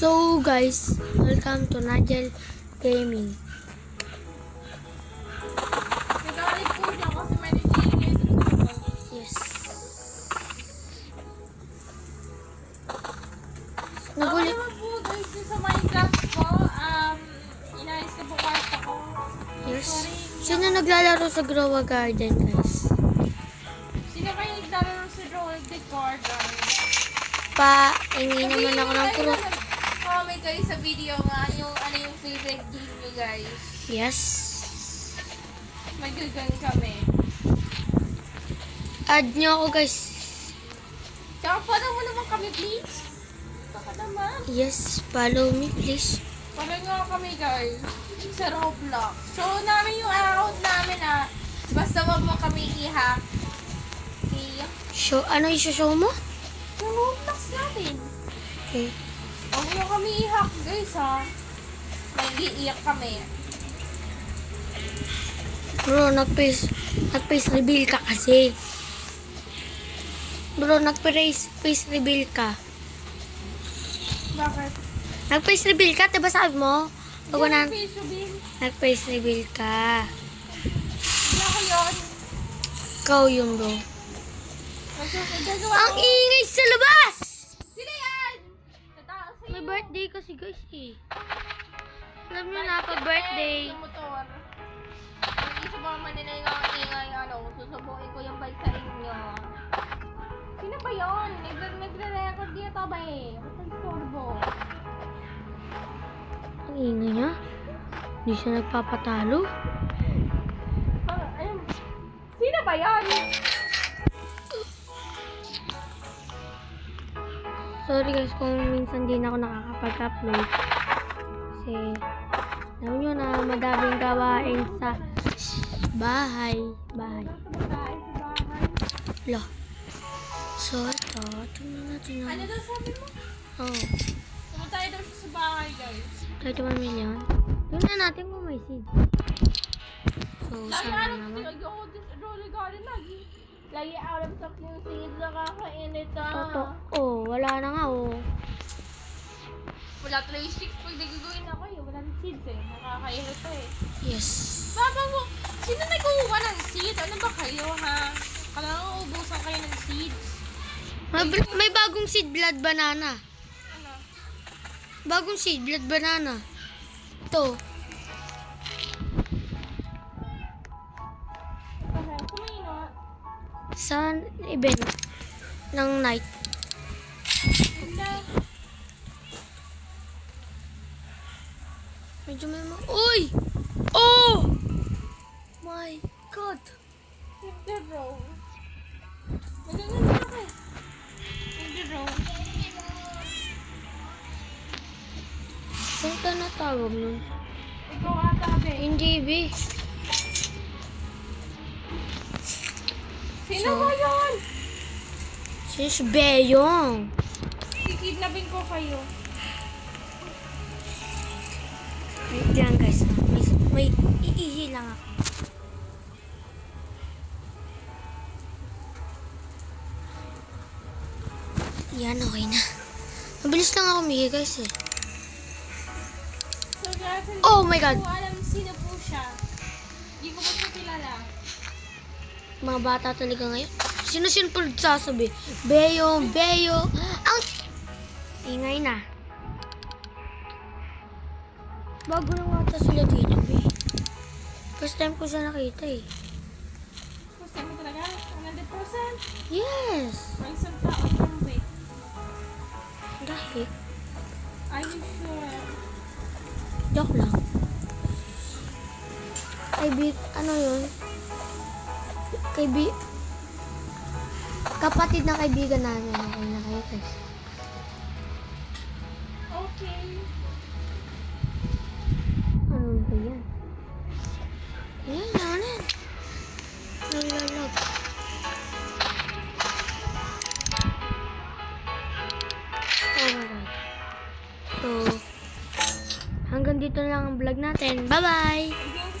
So guys, welcome to Nigel Gaming. Nagalit po niya kasi may nagiging ito. Yes. Ako Nagulit. naman po guys yung sa Minecraft ko. Inayos ko po kwarto ko. Yes. Sorry. Sino naglalaro sa Grow a Garden, guys? Sino kayo naglalaro sa Roll the Garden? Paingi naman ako ng fruit. Comment kayo sa video nga yung ano yung favorite game nyo guys. Yes. Magagang kami. Add nyo ako, guys. Tsaka follow mo naman kami please. Baka naman. Yes, follow me please. Follow nga kami guys. Sa Roblox. Show namin yung account namin basta wag mo kami i-hack. Okay. Show, ano i-show mo? Yung Roblox natin. Okay. Huwag mo kami i-hack guys Nag-iiyak kami. Bro, nag-face reveal ka kasi. Bro, nag-face reveal ka. Bakit? Nag-face reveal ka, diba sabi mo? Pag na, Face reveal. nag-face reveal ka. Wala ko yun. Ikaw yun, bro. Nagagawa Ang ko. ingay sa labas! Sino yan? Tataas sa'yo. May birthday kasi, guys, eh. Alam nyo na, pag-birthday. Yung motor. Kung isubukan nila yung ingay, susubukin ko yung bike sa inyo. Sino ba yun? Nagre-record dito ba eh? Ba't ang storbo? Ang ingay niya. Hindi siya nagpapatalo. Ayun. Sino ba yun? Sorry guys kung minsan di na ako nakakapag-upload. Kasi, alam nyo na, madaming gawain sa bahay. Bahay. Lo. So, ito. Tingnan natin Ano na. daw sabi mo? Oh. Pumunta daw siya sa bahay guys. 31 million. Tingnan natin kung may seed. So, Lagi sana out of naman. Roller Garden lagi. Lagi out of stock yung seeds. Nakakainit Oh, wala na nga, oh. Wala 3-6 pag nagagawin ako eh. Wala ng seeds eh. Nakakainit pa eh. Yes. Baba mo, sino nag-uwa ng seeds? Ano ba kayo ha? Kailangan ubusan kayo ng seeds. May bagong seed blood banana. Ano? Bagong seed blood banana. Ito. Okay, kumino. Sa event ng night. Hindi. Medyo may Uy! Oh! My God! Hindi row. Magaganda ako eh. Hindi row. Saan ka natawag nun? Ikaw ata be. Hindi, B. Sino ba yun? Sis Beyong. Kikidnapin ko kayo. Wait lang guys. May iihi lang ako. Yan, okay na. Mabilis lang ako umigay guys eh. So guys, hindi Oh my God! ko alam sino po siya. Hindi ko po kilala. Mga bata talaga ngayon. Sino po sasabi? Beyong, Beyong. Ang ingay na. Bago lang ata sila dito eh. First time ko siya nakita eh. Gusto mo talaga? 100%? Yes! May isang tao yung wait. Dahil. Are you sure? Joke lang. Ano yun? Kapatid na kaibigan namin. Okay na kayo guys. Okay. Ano ba yan? Yan, yan. Naglalag. Oh my God. So, hanggang dito lang ang vlog natin. Bye-bye!